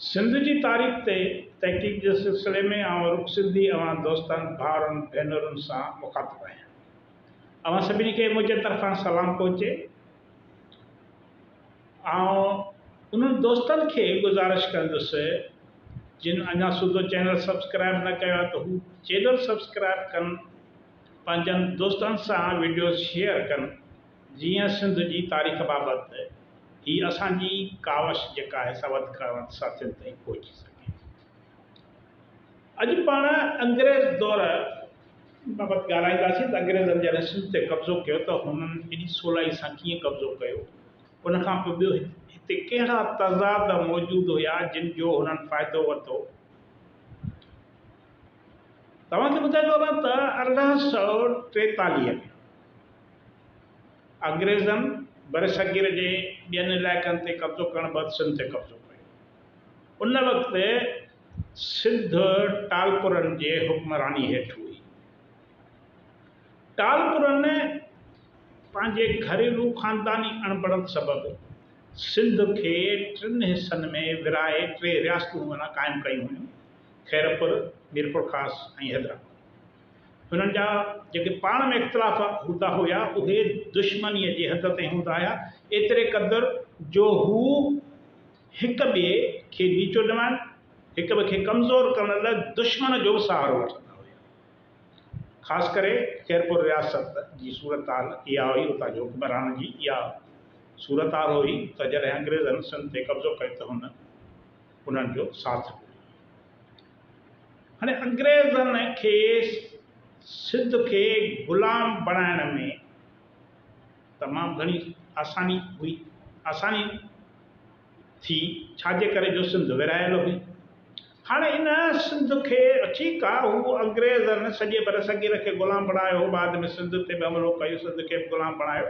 सिंध जी तारीख़ ते तहक़ीक़ जे सिलसिले में रुख़ सिंधी दोस्तनि भाउरनि भेनरुनि सां मुख़ातिबु आहियां। सभिनी खे मुंहिंजे तरफ़ां सलाम पहुचे। उन्हनि दोस्तनि खे गुज़ारिश कंदुसि जिन अञा सूदो चैनल सब्सक्राइब न कयो आहे त हू चैनल सब्सक्राइब कनि, पंहिंजनि दोस्तनि सां वीडियो शेयर कनि, जीअं सिंध जी तारीख़ बाबति ही असांजी कावश जेका आहे सा वधि खां वधि साथियुनि ताईं पहुची सघे। अॼु पाण अंग्रेज़ दौर बाबति ॻाल्हाईंदासीं त अंग्रेज़नि जॾहिं सिंध ते कब्ज़ो कयो त हुननि एॾी सवलाई सां कीअं कब्ज़ो कयो, उनखां पोइ ॿियो हिते कहिड़ा तज़ाद मौजूदु हुया जिन जो हुननि फ़ाइदो वरितो। तव्हांखे ॿुधाईंदो वञा त 1843 में अंग्रेज़नि बरसगीर जे ॿियनि इलाइक़नि ते कब्ज़ो करण बैदि सिंध ते कब्ज़ो कयो। उन वक़्तु सिंध टालपुरनि जे हुक्मरानी हेठि हुई। टालपुरनि पंहिंजे घरेलू ख़ानदानी अणबड़नि सबबि सिंध खे 3 हिसनि में विराए 3 रियासतूं क़ाइमु कयूं हुयूं: खैरपुर, मीरपुर ख़ास ऐं हैदराबाद। हुननि जा जेके पाण में इख़्तिलाफ़ हूंदा हुया उहे दुश्मनीअ जी हद ते हूंदा हुया, एतिरे क़दुरु जो हू हिक ॿिए खे नीचो ॾिवाइनि, हिक ॿिए खे कमज़ोर करण लाइ दुश्मन जो सहारो वठंदा हुया। ख़ासि करे खैरपुर रियासत जी सूरत हाल इहा हुई, उतां जो हुक्मरान जी इहा सूरत हाल हुई त जॾहिं अंग्रेज़नि सिंध ते कब्ज़ो कयो त उन्हनि जो साथ ॾिनो। हाणे अंग्रेज़नि खे सिंध खे ग़ुलाम बणाइण में तमामु घणी आसानी थी, छाजे करे जो सिंध विरायल हुई। हाणे इन सिंध खे ठीकु आहे, हू अंग्रेज़नि सॼे बरसगीर खे ग़ुलाम बणायो, बाद में सिंध ते बि हमलो कयो, सिंध खे बि ग़ुलाम बणायो।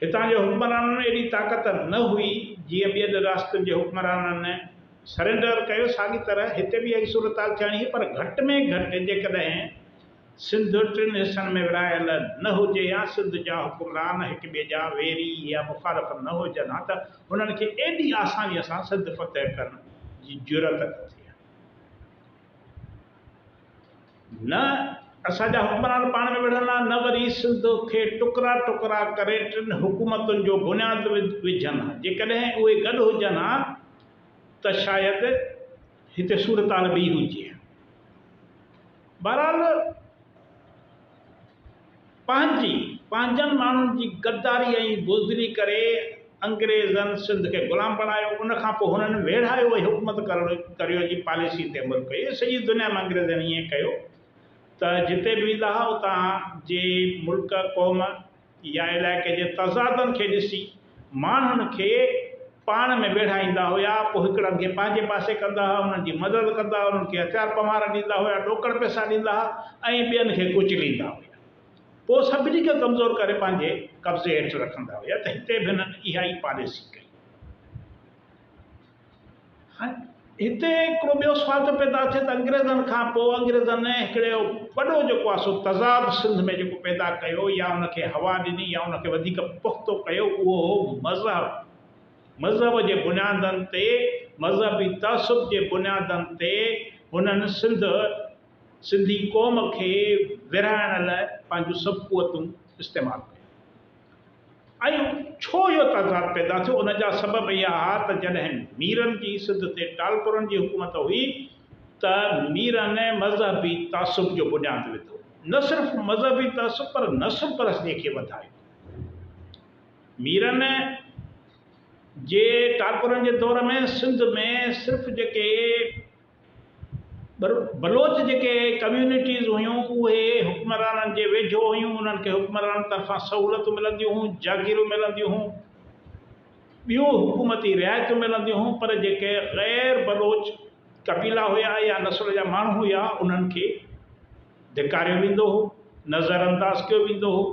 हितां जे हुक्मराननि एॾी ताक़त न हुई जीअं ॿियनि रियासतुनि जे हुक्मराननि सरेंडर कयो, साॻी तरह हिते बि इहा सूरत हाल थियणी हुई। पर घटि में घटि जेकॾहिं सिंध 3 हिसनि में विरायल न हुजे या सिंध जा हुक्मरान हिक ॿिए जा वेरी या मुखालिफ़ न हुजनि हा त हुननि खे एॾी आसानीअ सां सिंध फ़तह करण जी ज़रूरत न थी। न असांजा हुक्मरान पाण में विढ़ंदा, न वरी सिंध खे टुकड़ा टुकड़ा करे 3 हुकूमतुनि जो बुनियाद विझनि हा। जेकॾहिं उहे गॾु हुजनि हा त शायदि हिते सूरत हाल ॿी हुजे। बहरहाल पंहिंजनि माण्हुनि जी गद्दारी ऐं बुज़दिली करे अंग्रेज़नि सिंध खे ग़ुलाम बणायो। उनखां पोइ हुननि वेढ़ायो ऐं हुकूमत करियो जी पॉलिसी ते अमल कई। सॼी दुनिया में अंग्रेज़नि ईअं कयो त जिते बि वेंदा हुआ उतां जे मुल्क, क़ौम या इलाइक़े जे तज़ादनि खे ॾिसी माण्हुनि खे पाण में वेढ़ाईंदा हुया। पोइ हिकिड़नि खे पंहिंजे पासे कंदा हुआ, उन्हनि जी मदद कंदा हुआ, उन्हनि खे हथियार पमार ॾींदा हुया, ॾोकड़ पैसा ॾींदा हुआ ऐं ॿियनि खे कुचलींदा हुया। पोइ सभिनी खे कमज़ोर करे पंहिंजे कब्ज़े हेठि रखंदा हुया। त हिते बि हिननि इहा ई पॉलिसी कई। हाणे हिते हिकिड़ो ॿियो सुवाल त पैदा थिए त अंग्रेज़नि खां पोइ अंग्रेज़नि हिकिड़ो वॾो जेको आहे सो तज़ाद सिंध में जेको पैदा कयो या उनखे हवा ॾिनी या उनखे वधीक पुख़्तो कयो, उहो हो मज़हब जे बुनियादनि ते, मज़हबी तअसुब जे बुनियादनि ते हुननि सिंधी क़ौम खे विराइण लाइ पंहिंजूं सभु क़ुवतूं इस्तेमालु कयूं। ऐं छो इहो तज़ाद पैदा थियो, उन जा सबब इहा हुआ त जॾहिं मीरनि जी सिंध ते टालपुरनि जी हुकूमत हुई त मीरनि मज़हबी तअसुब जो बुनियादु विधो। न सिर्फ़ु मज़हबी तअसुब पर नस्ल परस्तीअ खे वधायो। मीरनि जे टालपुरनि जे दौर में सिंध में सिर्फ़ु जेके बलोच जेके कम्यूनिटीज़ हुयूं उहे हुक्मराननि जे वेझो हुयूं। उन्हनि खे हुक्मराननि तरफ़ां सहूलियतूं मिलंदियूं हुयूं, जागीरूं मिलंदियूं हुयूं, ॿियूं हुकूमती रिआयतूं मिलंदियूं हुयूं। पर जेके ग़ैर बलोच कबीला हुया या नस्ल जा माण्हू हुया उन्हनि खे धिकारियो वेंदो हो, नज़रअंदाज़ कयो वेंदो हो।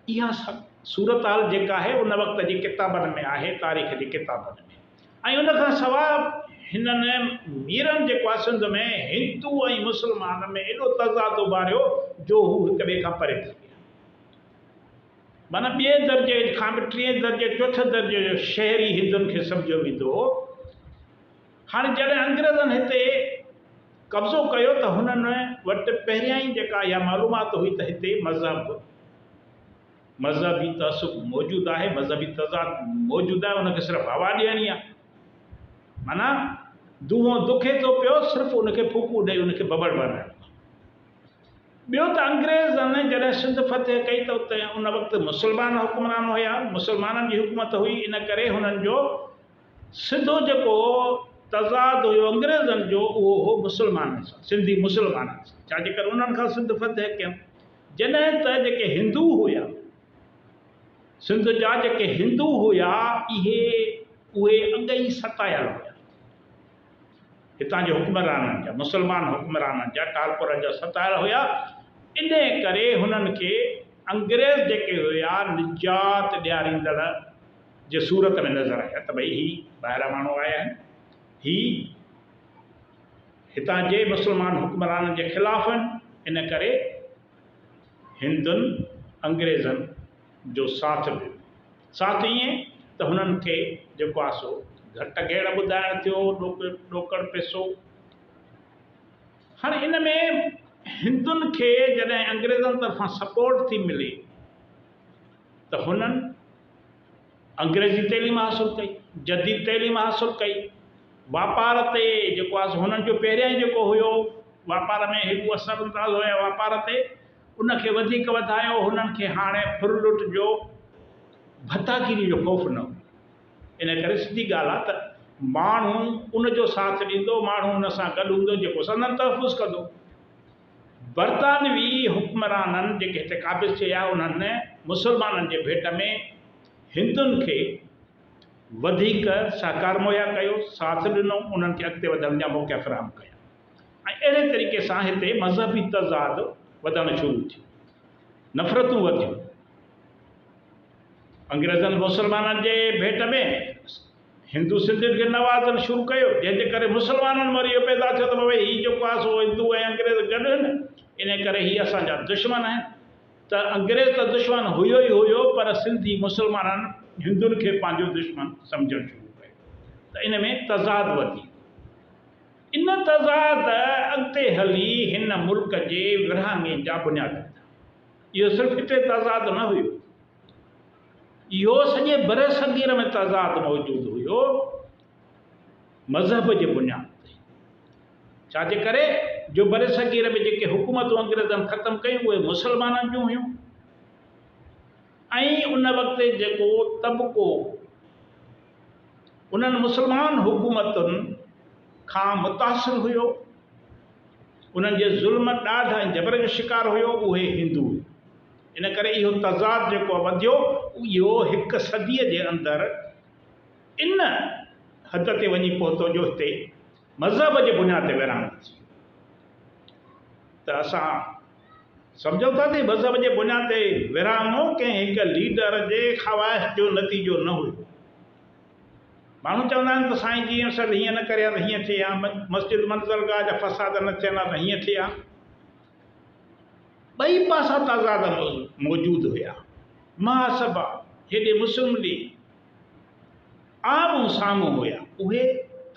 इहा सूरत हाल जेका आहे उन वक़्त जी किताबनि में आहे, तारीख़ जी किताबनि में। ऐं उनखां सवाइ हिननि मीरनि जेको आहे सिंध में हिंदू ऐं मुस्लमान में एॾो तज़ाद उभारियो जो हू हिक ॿिए खां परे थी विया। माना ॿिए दर्जे खां बि टीं दर्जे चौथे दर्जे जो शहरी हिंदुनि खे सम्झो वेंदो हो। हाणे जॾहिं अंग्रेज़नि हिते कब्ज़ो कयो त हुननि वटि पहिरियां ई जेका इहा मालूमात हुई त हिते मज़हबी तसुब मौजूदु आहे, मज़हबी तज़ाद मौजूदु आहे, उनखे सिर्फ़ु हवा ॾियणी आहे। माना दूंहों दुखे थो पियो, सिर्फ़ु उनखे फूकू ॾेई उनखे बबड़ बनाइणो। ॿियो त अंग्रेज़नि जॾहिं सिंध फ़तह कई त उते उन वक़्तु मुस्लमान हुक्मरान हुया, मुस्लमाननि जी हुकूमत हुई, इन करे हुननि जो सिधो जेको तज़ाद हुयो अंग्रेज़नि जो उहो हो मुस्लमाननि सां, सिंधी मुस्लमाननि सां। छाजे करे उन्हनि खां सिंध फ़तह कयनि। जॾहिं त जेके हिंदू हुया सिंध जा जेके हिंदू हुया उहे अॻई सतायल हुया हितां जे हुक्मराननि जा, मुस्लमान हुक्मराननि जा, टालपुर जा सतायल हुया। इन करे हुननि खे अंग्रेज़ जेके हुया निजात ॾियारींदड़ जे सूरत में नज़र आया त भई ही ॿाहिरां माण्हू आया आहिनि, ही हितां जे मुस्लमान हुक्मराननि जे ख़िलाफ़ आहिनि। इन करे हिंदुनि अंग्रेज़नि जो साथ ॾिनो। साथ ईअं त हुननि खे जेको आहे सो घटि घेड़ ॿुधाइण थियो, ॾोकड़ पैसो। हाणे इन में हिंदुनि खे जॾहिं अंग्रेज़नि तरफ़ां सपोर्ट थी मिले त हुननि अंग्रेज़ी तइलीम हासिलु कई, जदीद तइलीम हासिलु कई। वापार ते जेको आहे हुननि जो पहिरियां ई जेको हुयो वापार में हिकु असरु अंदाज़ हुया वापार ते, उनखे वधीक वधायो। हुननि खे हाणे फुरलुट जो भतागिरी जो ख़ौफ़ न हो। इन करे सिधी ॻाल्हि आहे त माण्हू उनजो साथ ॾींदो, माण्हू उन सां गॾु हूंदो जेको संदनि तहफ़ुज़ कंदो। बरतानवी हुक्मराननि जेके हिते क़ाबिज़ थिया उन्हनि मुस्लमाननि जे भेट में हिंदुनि खे वधीक सहकार मुहैया कयो, साथ ॾिनो, उन्हनि खे अॻिते वधण जा मौक़ा फ़राहम कया। ऐं अहिड़े तरीक़े सां हिते मज़हबी तज़ाद वधणु शुरू थी, नफ़रतूं वधियूं। अंग्रेज़नि मुस्लमाननि जे भेट में हिंदू सिंधियुनि खे नवाज़णु शुरू कयो, जंहिंजे करे मुस्लमाननि में वरी इहो पैदा थियो त भई हीउ जेको आहे सो हिंदू ऐं अंग्रेज़ गॾु आहिनि, इन करे हीअ असांजा दुश्मन आहिनि। त अंग्रेज़ त दुश्मन हुयो ई हुयो, पर सिंधी मुस्लमाननि हिंदुनि खे पंहिंजो दुश्मन सम्झणु शुरू कयो। त इन में तज़ाद वधी। इन तज़ाद अॻिते हली हिन मुल्क जे विरहाङे जा बुनियाद विधा। इहो सिर्फ़ु हिते तज़ाद न हुयो, इहो सॼे बर सगीर में तज़ाद मौजूदु हुयो मज़हब जे बुनियाद ते। छाजे करे जो बर सगीर में जेके हुकूमतूं अंग्रेज़नि ख़तमु कयूं उहे मुस्लमाननि जूं हुयूं। ऐं उन वक़्तु जेको तबिको उन्हनि मुस्लमान हुकूमतुनि खां मुतासिर हुयो, उन्हनि जे ज़ुल्म ॾाढा ऐं जबर जो शिकार हुयो, उहे हिंदू हुयो। इन करे इहो तज़ाद जेको वधियो, इहो हिकु सदीअ जे अंदरि इन हद ते वञी पहुतो जो हिते मज़हब जे बुनियाद ते विरहाङो थी। त असां सम्झूं था त मज़हब जे बुनियाद ते विरहाङो कंहिं हिकु लीडर जे ख़वाहिश जो नतीजो न हुयो। माण्हू चवंदा आहिनि त साईं जीअं सभु हीअं न करिया त हीअं थिया, मस्जिद मंज़रगाह जा फ़साद न थियनि त हीअं थिया। ॿई पासा तज़ाद मौजूदु हुया। महासभा हेॾे मुस्लिम लीग आम्हूं साम्हूं हुया। उहे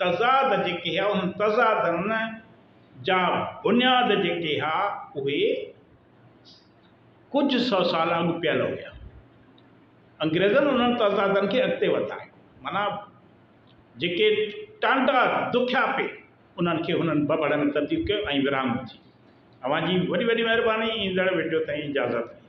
तज़ाद जेके हुआ उन्हनि तज़ादनि जा बुनियाद जेके हुआ उहे कुझु सौ साल अॻु पियल हुया। अंग्रेज़नि उन्हनि तज़ादनि खे अॻिते वधायो। माना जेके टांडा दुखिया पे उन्हनि खे हुननि बबड़ में तब्दील कयो ऐं विराम थी। अवां जी वॾी वॾी महिरबानी। ईंदड़ वीडियो ताईं इजाज़त।